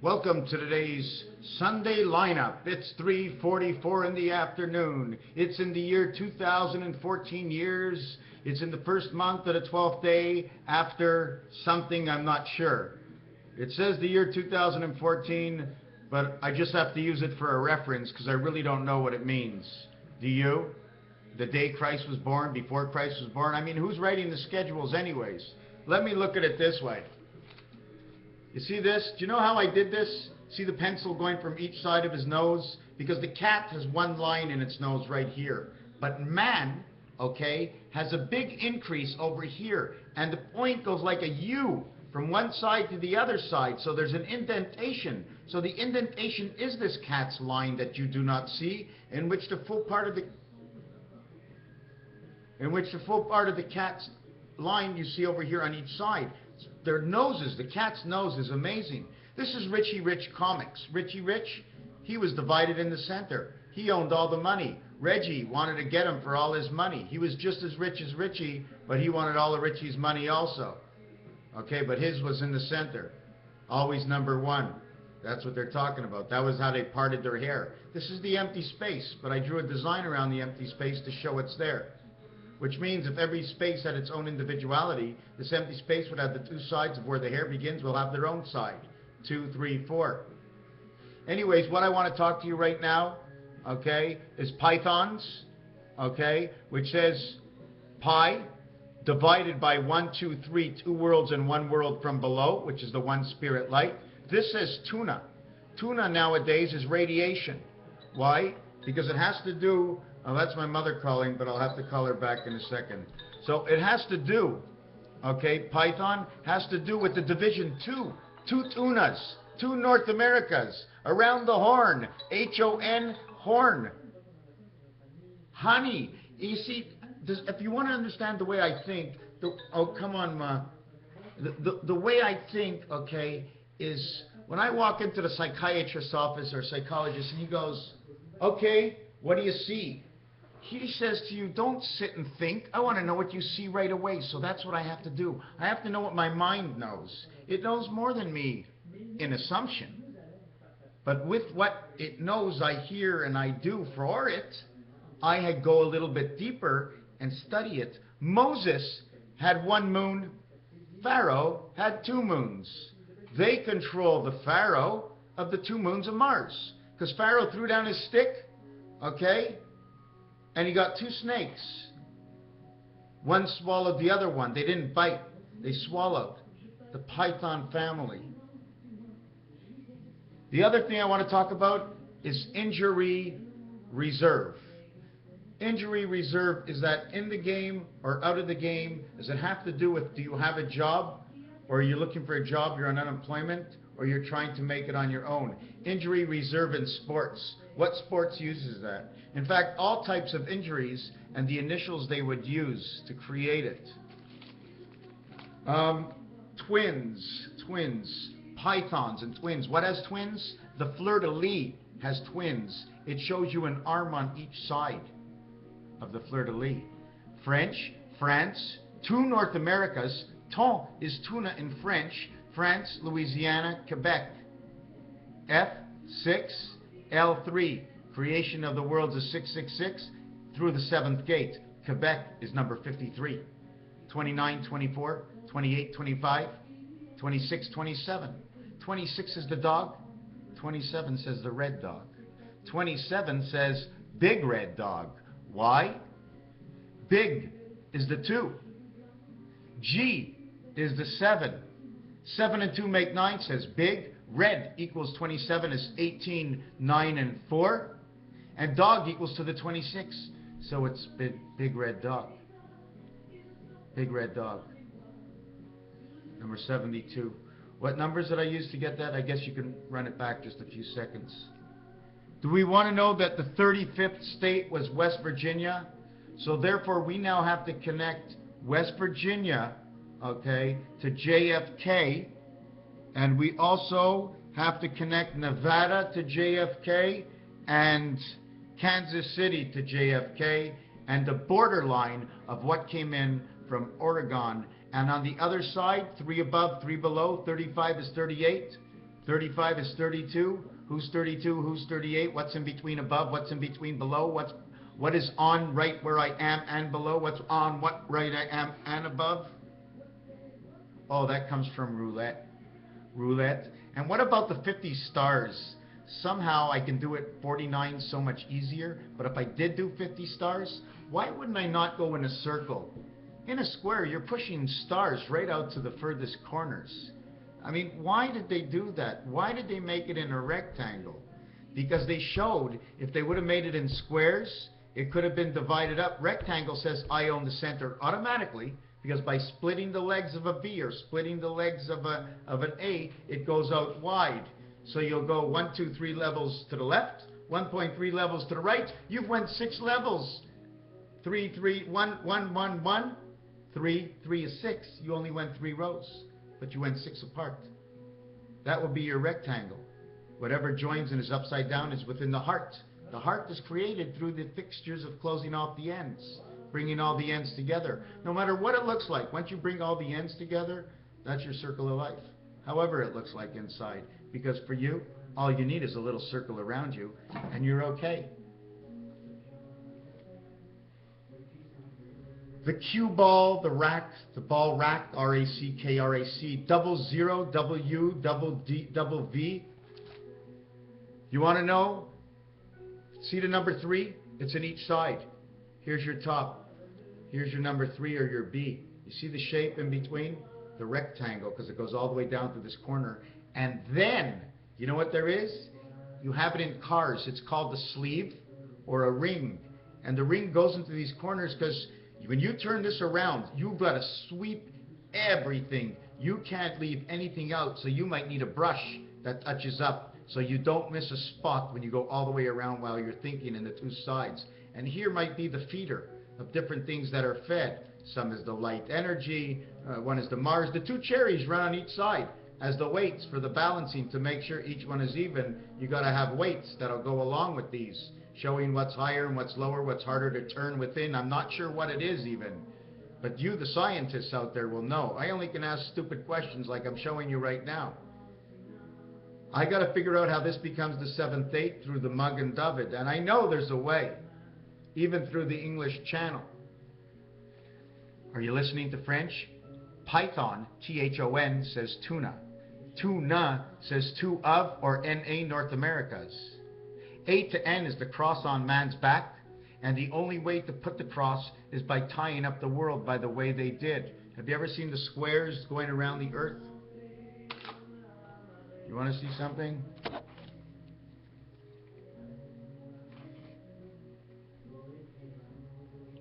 Welcome to today's Sunday lineup. It's 3:44 in the afternoon. It's in the year 2014 years. It's in the first month of the 12th day after something, I'm not sure. It says the year 2014, but I just have to use it for a reference because I really don't know what it means. Do you? The day Christ was born, before Christ was born? I mean, who's writing the schedules anyways? Let me look at it this way. You see this? Do you know how I did this? See the pencil going from each side of his nose? Because the cat has one line in its nose right here. But man, okay, has a big increase over here. And the point goes like a U from one side to the other side. So there's an indentation. So the indentation is this cat's line that you do not see, in which the full part of the cat's line you see over here on each side. Their noses, the cat's nose is amazing. This is Richie Rich Comics. Richie Rich, he was divided in the center. He owned all the money. Reggie wanted to get him for all his money. He was just as rich as Richie, but he wanted all of Richie's money also. Okay, but his was in the center. Always number one. That's what they're talking about. That was how they parted their hair. This is the empty space, but I drew a design around the empty space to show it's there. Which means if every space had its own individuality, this empty space would have the two sides of where the hair begins will have their own side. 2, 3, 4. Anyways, what I want to talk to you right now, okay, is pythons, okay, which says pi divided by 1, 2, 3, 2 worlds and 1 world from below, which is the one spirit light. This says tuna. Tuna nowadays is radiation. Why? Because it has to do... Oh, that's my mother calling, but I'll have to call her back in a second. So it has to do, okay, Python has to do with the division 2. 2 tunas, 2 North Americas, around the horn, H-O-N, horn. Honey, you see, if you want to understand the way I think, oh, come on, Ma. The way I think, okay, is when I walk into the psychiatrist's office or psychologist and he goes, okay, what do you see? He says to you, don't sit and think. I want to know what you see right away. So that's what I have to do. I have to know what my mind knows. It knows more than me in assumption. But with what it knows, I hear and I do for it, I go a little bit deeper and study it. Moses had 1 moon. Pharaoh had 2 moons. They control the Pharaoh of the 2 moons of Mars. Because Pharaoh threw down his stick, okay? And he got 2 snakes. One swallowed the other one. They didn't bite. They swallowed. The python family. The other thing I want to talk about is injury reserve. Injury reserve is that in the game or out of the game. Does it have to do with, do you have a job? Or are you looking for a job, you're on unemployment? Or you're trying to make it on your own? Injury reserve in sports. What sports uses that? In fact, all types of injuries and the initials they would use to create it. Twins, pythons and twins. What has twins? The fleur-de-lis has twins. It shows you an arm on each side of the fleur-de-lis. French, France, 2 North Americas. Thon is tuna in French. France, Louisiana, Quebec. F6, L3. Creation of the worlds is 666 through the 7th gate. Quebec is number 53. 29, 24, 28, 25, 26, 27. 26 is the dog. 27 says the red dog. 27 says big red dog. Why? Big is the 2. G is the 7. 7 and 2 make 9 says big. Red equals 27 is 18, 9, and 4. And dog equals to the 26. So it's big red dog. Big red dog. Number 72. What numbers did I use to get that? I guess you can run it back just a few seconds. Do we want to know that the 35th state was West Virginia? So therefore we now have to connect West Virginia, okay, to JFK. And we also have to connect Nevada to JFK and Kansas City to JFK and the borderline of what came in from Oregon. And on the other side, 3 above, 3 below, 35 is 38. 35 is 32. Who's 32? Who's 38? What's in between above? What's in between below? What is on right where I am and below? What's on what right I am and above? Oh, that comes from roulette. Roulette. And what about the 50 stars? Somehow I can do it 49 so much easier. But if I did do 50 stars, why wouldn't I not go in a circle? In a square, you're pushing stars right out to the furthest corners. I mean, why did they do that? Why did they make it in a rectangle? Because they showed if they would have made it in squares, it could have been divided up. Rectangle says I own the center automatically, because by splitting the legs of a B or splitting the legs of an A, it goes out wide. So you'll go 1, 2, 3 levels to the left, 1.3 levels to the right. You've went 6 levels. 3, 3, 1, 1, 1, 1. 3, 3 is 6. You only went 3 rows, but you went 6 apart. That will be your rectangle. Whatever joins and is upside down is within the heart. The heart is created through the fixtures of closing off the ends, bringing all the ends together. No matter what it looks like, once you bring all the ends together, that's your circle of life. However it looks like inside. Because for you, all you need is a little circle around you, and you're okay. The cue ball, the rack, the ball rack, R-A-C-K, double zero, double U, double D, double V. You want to know? See the number 3? It's in each side. Here's your top. Here's your number 3 or your B. You see the shape in between? The rectangle, because it goes all the way down to this corner. And then, you know what there is? You have it in cars. It's called the sleeve or a ring. And the ring goes into these corners because when you turn this around, you've got to sweep everything. You can't leave anything out, so you might need a brush that touches up so you don't miss a spot when you go all the way around while you're thinking in the 2 sides. And here might be the feeder of different things that are fed. Some is the light energy, one is the Mars. The 2 cherries run on each side as the weights for the balancing to make sure each one is even. You got to have weights that'll go along with these, showing what's higher and what's lower, what's harder to turn within. I'm not sure what it is even, but you, the scientists out there, will know. I only can ask stupid questions like I'm showing you right now. I got to figure out how this becomes the 7th eighth through the mug and David, and I know there's a way, even through the English channel. Are you listening to French? Python, T-H-O-N, says tuna. Tuna says two of or N-A North Americas. A to N is the cross on man's back, and the only way to put the cross is by tying up the world by the way they did. Have you ever seen the squares going around the earth? You want to see something?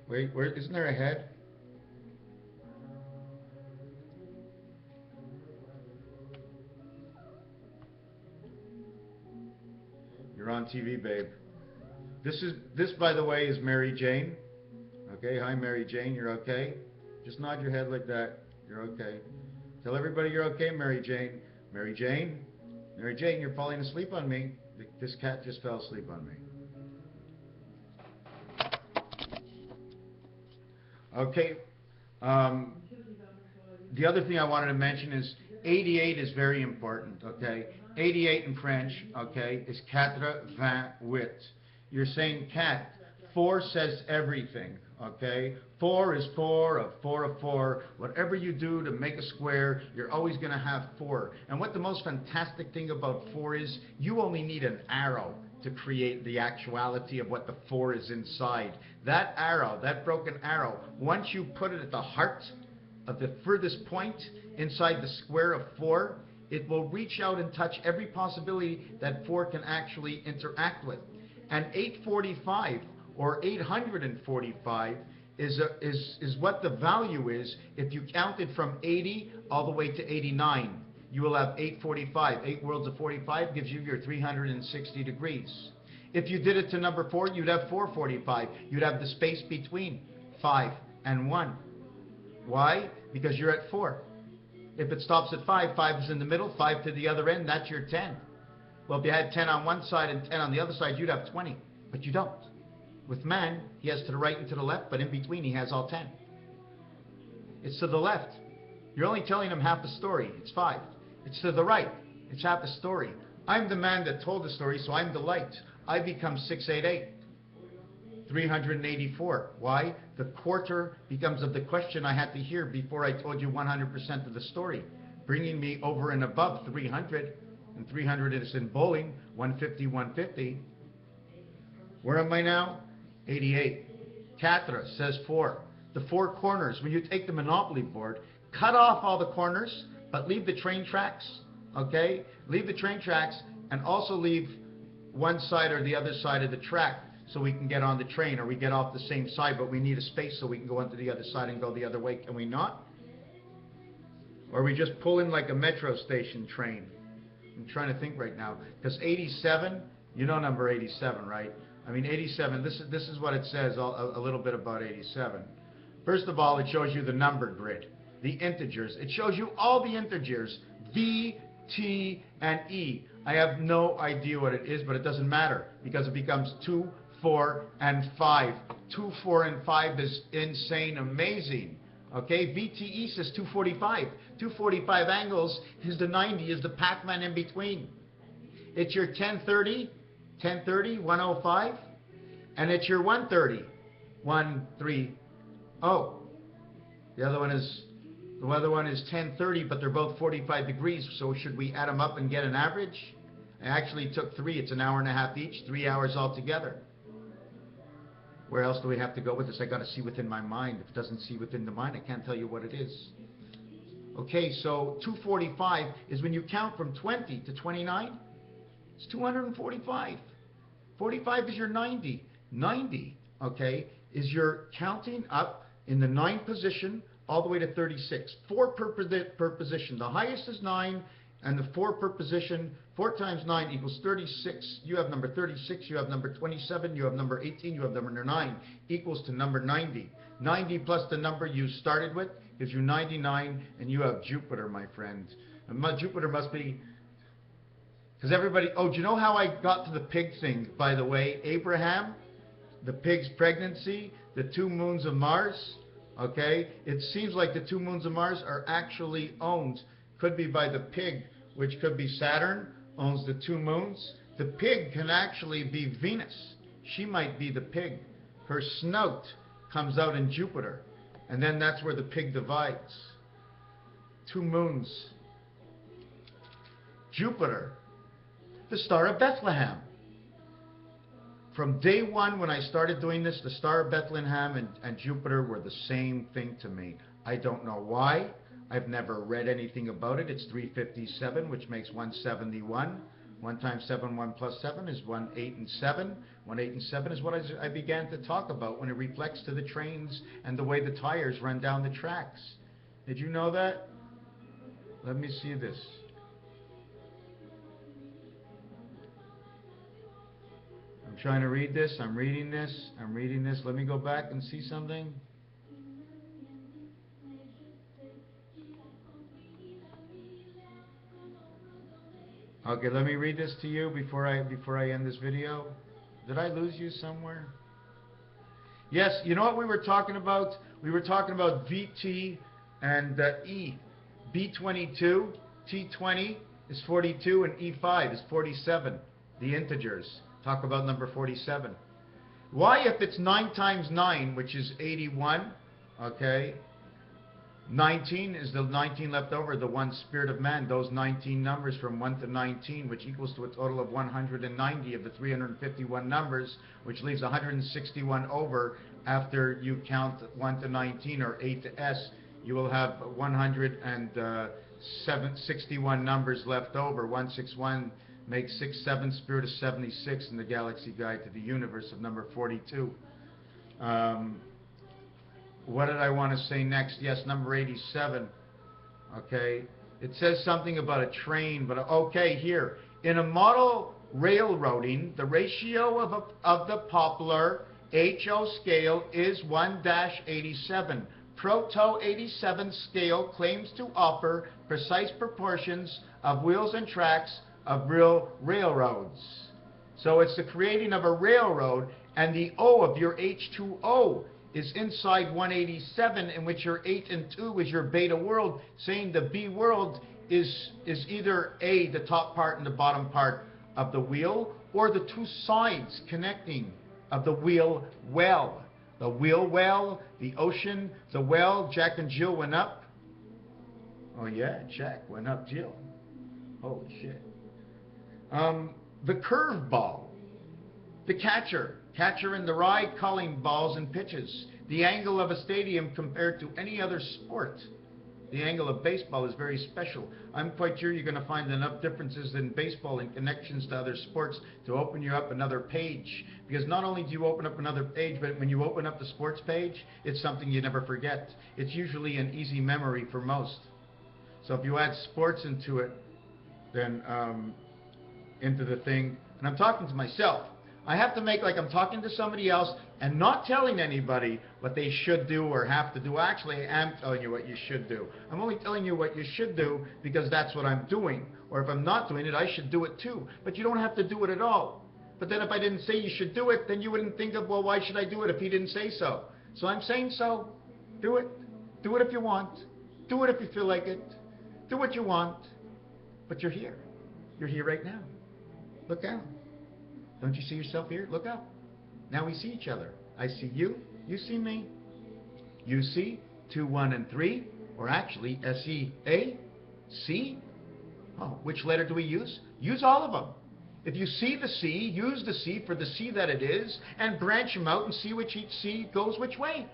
Wait, isn't there a head? You're on TV, babe. This, by the way, is Mary Jane. Okay, hi Mary Jane, you're okay? Just nod your head like that. You're okay. Tell everybody you're okay, Mary Jane. Mary Jane? Mary Jane, you're falling asleep on me. This cat just fell asleep on me. Okay. The other thing I wanted to mention is 88 is very important, okay? 88 in French, okay, is 88. You're saying cat. 4 says everything, okay? 4 is 4 of 4 of 4. Whatever you do to make a square, you're always going to have 4. And what the most fantastic thing about 4 is, you only need an arrow to create the actuality of what the 4 is inside. That arrow, that broken arrow, once you put it at the heart of the furthest point inside the square of 4, it will reach out and touch every possibility that 4 can actually interact with. And 845 or 845 is what the value is if you counted from 80 all the way to 89. You will have 845. 8 worlds of 45 gives you your 360 degrees. If you did it to number 4, you'd have 445. You'd have the space between 5 and 1. Why? Because you're at 4. If it stops at 5, 5 is in the middle, 5 to the other end, that's your 10. Well, if you had 10 on one side and 10 on the other side, you'd have 20. But you don't. With man, he has to the right and to the left, but in between he has all 10. It's to the left. You're only telling him half the story. It's 5. It's to the right. It's half the story. I'm the man that told the story, so I'm the light. I become 688. 384. Why? The quarter becomes of the question I had to hear before I told you 100% of the story, bringing me over and above 300. And 300 is in bowling, 150, 150. Where am I now? 88. Catra says 4. The 4 corners, when you take the Monopoly board, cut off all the corners, but leave the train tracks, okay? Leave the train tracks and also leave one side or the other side of the track so we can get on the train, or we get off the same side, but we need a space so we can go onto the other side and go the other way. Can we not? Or we just pull in like a metro station train. I'm trying to think right now, because 87, you know number 87, right? I mean 87, this is what it says, a little bit about 87. First of all, it shows you the number grid, the integers. It shows you all the integers, V, T, and E. I have no idea what it is, but it doesn't matter, because it becomes 2, 4, and 5. 2, 4, and 5 is insane, amazing. Okay, VTE says 245. 245 angles is the 90, is the Pac-Man in between. It's your 1030, 105, and it's your 130, 130. The other one is 1030, but they're both 45 degrees. So should we add them up and get an average? I actually took 3. It's an hour and a half each, 3 hours altogether. Where else do we have to go with this? I got to see within my mind. If it doesn't see within the mind, I can't tell you what it is. Okay, so 245 is when you count from 20 to 29. It's 245. 45 is your 90. 90, okay, is your counting up in the 9 position all the way to 36. 4 per position. The highest is 9, and the 4 per position. 4 times 9 equals 36. You have number 36, you have number 27, you have number 18, you have number 9, equals to number 90. 90 plus the number you started with gives you 99, and you have Jupiter, my friend. And Jupiter must be, because everybody, do you know how I got to the pig thing, by the way? Abraham, the pig's pregnancy, the 2 moons of Mars, okay? It seems like the 2 moons of Mars are actually owned, could be by the pig, which could be Saturn, owns the 2 moons. The pig can actually be Venus. She might be the pig. Her snout comes out in Jupiter, and then that's where the pig divides. 2 moons. Jupiter, the star of Bethlehem. From day one when I started doing this, the star of Bethlehem and Jupiter were the same thing to me. I don't know why. I've never read anything about it. It's 357, which makes 171. 1 times 7, 1 plus 7 is 1, 8, and 7. 1, 8, and 7 is what I began to talk about when it reflects to the trains and the way the tires run down the tracks. Did you know that? Let me see this. I'm trying to read this. I'm reading this. I'm reading this. Let me go back and see something. Okay, let me read this to you before I end this video. Did I lose you somewhere? Yes, you know what we were talking about? We were talking about VT and E. B22, T20 is 42, and E5 is 47. The integers. Talk about number 47. Why, if it's 9 times 9, which is 81, okay, 19 is the 19 left over, the one spirit of man, those 19 numbers from 1 to 19, which equals to a total of 190 of the 351 numbers, which leaves 161 over after you count 1 to 19 or 8 to S. You will have 161 numbers left over. 161 makes 6, 7, spirit of 76 in the Galaxy Guide to the Universe of number 42. What did I want to say next? Yes, number 87. Okay. It says something about a train, but okay, here. In a model railroading, the ratio of the Poplar HO scale is 1-87. Proto 87 scale claims to offer precise proportions of wheels and tracks of real railroads. So it's the creating of a railroad, and the O of your H2O is inside 187, in which your 8 and 2 is your beta world, saying the B world is either A, the top part and the bottom part of the wheel, or the two sides connecting of the wheel well. The wheel well, the ocean, the well. Jack and Jill went up. Oh yeah, Jack went up Jill. Holy shit. The curve ball. The catcher in the rye, calling balls and pitches. The angle of a stadium compared to any other sport. The angle of baseball is very special. I'm quite sure you're going to find enough differences in baseball and connections to other sports to open you up another page. Because not only do you open up another page, but when you open up the sports page, it's something you never forget. It's usually an easy memory for most. So if you add sports into it, then into the thing, and I'm talking to myself, I have to make like I'm talking to somebody else and not telling anybody what they should do or have to do. Actually, I am telling you what you should do. I'm only telling you what you should do because that's what I'm doing. Or if I'm not doing it, I should do it too. But you don't have to do it at all. But then if I didn't say you should do it, then you wouldn't think of, well, why should I do it if he didn't say so? So I'm saying so. Do it. Do it if you want. Do it if you feel like it. Do what you want. But you're here. You're here right now. Look out. Don't you see yourself here? Look up. Now we see each other. I see you. You see me. You see 2, 1, and 3, or actually S-E-A-C. Oh, which letter do we use? Use all of them. If you see the C, use the C for the C that it is, and branch them out and see which each C goes which way.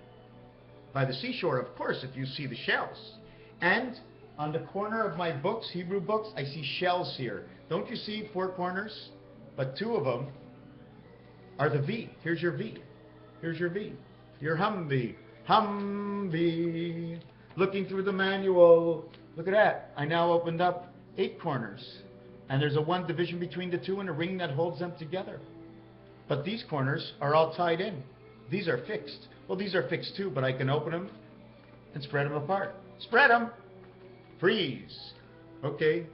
By the seashore, of course, if you see the shells. And on the corner of my books, Hebrew books, I see shells here. Don't you see 4 corners? But 2 of them are the V. Here's your V. Here's your V. Your Humvee. Humvee. Looking through the manual. Look at that. I now opened up 8 corners. And there's a 1 division between the 2 and a ring that holds them together. But these corners are all tied in. These are fixed. Well, these are fixed too, but I can open them and spread them apart. Spread them. Freeze. Okay.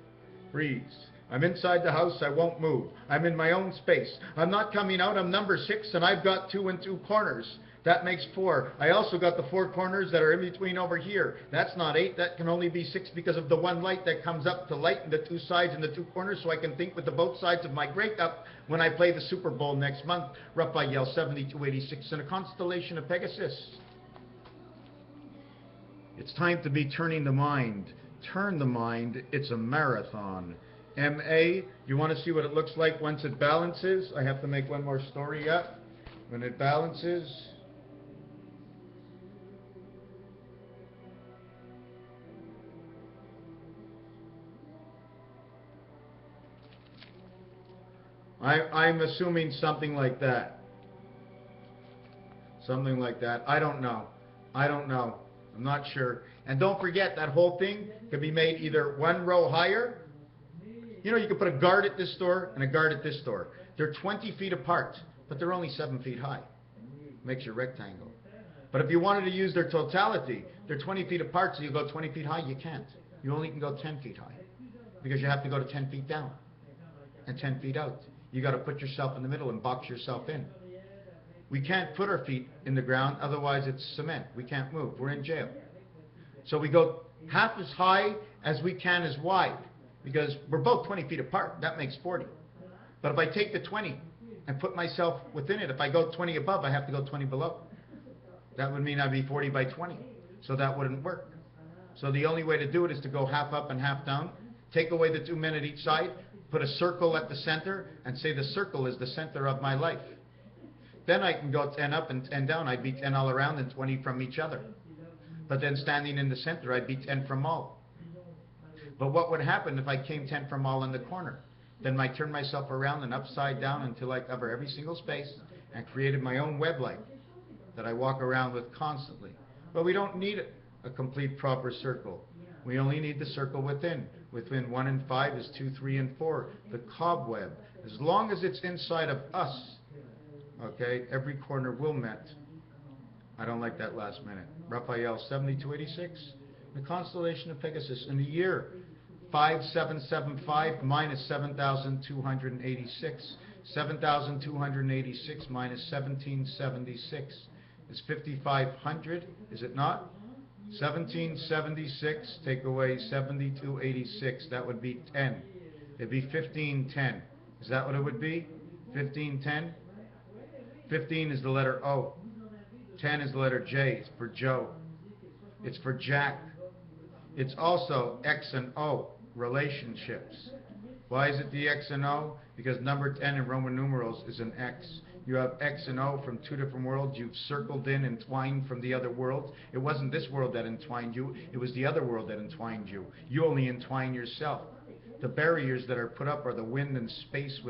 Freeze. I'm inside the house, I won't move. I'm in my own space. I'm not coming out, I'm number 6, and I've got 2 and 2 corners. That makes 4. I also got the 4 corners that are in between over here. That's not 8, that can only be 6 because of the 1 light that comes up to lighten the 2 sides and the 2 corners, so I can think with the both sides of my breakup when I play the Super Bowl next month. Raphael 7286 in a constellation of Pegasus. It's time to be turning the mind. Turn the mind, it's a marathon. MA, you want to see what it looks like once it balances? I have to make one more story up. When it balances, I'm assuming something like that. Something like that. I don't know. I don't know. I'm not sure. And don't forget, that whole thing can be made either 1 row higher. You know, you can put a guard at this door and a guard at this door. They're 20 feet apart, but they're only 7 feet high. Makes your rectangle. But if you wanted to use their totality, they're 20 feet apart, so you go 20 feet high, you can't. You only can go 10 feet high. Because you have to go to 10 feet down and 10 feet out. You got to put yourself in the middle and box yourself in. We can't put our feet in the ground, otherwise it's cement. We can't move. We're in jail. So we go half as high as we can as wide. Because we're both 20 feet apart. That makes 40. But if I take the 20 and put myself within it, if I go 20 above, I have to go 20 below. That would mean I'd be 40 by 20. So that wouldn't work. So the only way to do it is to go half up and half down. Take away the 2 men at each side. Put a circle at the center and say the circle is the center of my life. Then I can go 10 up and 10 down. I'd be 10 all around and 20 from each other. But then standing in the center, I'd be 10 from all. But what would happen if I came 10 from all in the corner? Then I turn myself around and upside down until I cover every single space and created my own web light that I walk around with constantly. But we don't need a complete proper circle. We only need the circle within. Within 1 and 5 is 2, 3, and 4. The cobweb. As long as it's inside of us, okay, every corner will met. I don't like that last minute. Raphael 7286, the constellation of Pegasus, in the year 5775 minus 7,286. 7,286 minus 1776 is 5,500, is it not? 1776, take away 7286, that would be 10. It'd be 1510. Is that what it would be? 1510? 15 is the letter O. 10 is the letter J. It's for Joe. It's for Jack. It's also X and O, relationships. Why is it the X and O? Because number 10 in Roman numerals is an X. You have X and O from two different worlds. You've circled in, entwined from the other world. It wasn't this world that entwined you. It was the other world that entwined you. You only entwine yourself. The barriers that are put up are the wind and space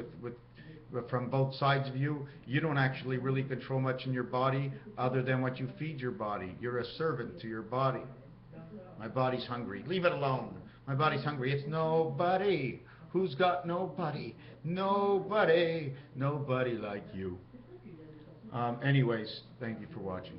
from both sides of you. You don't actually really control much in your body other than what you feed your body. You're a servant to your body. My body's hungry. Leave it alone. My body's hungry. It's nobody. Who's got nobody? Nobody. Nobody like you. Anyways, thank you for watching.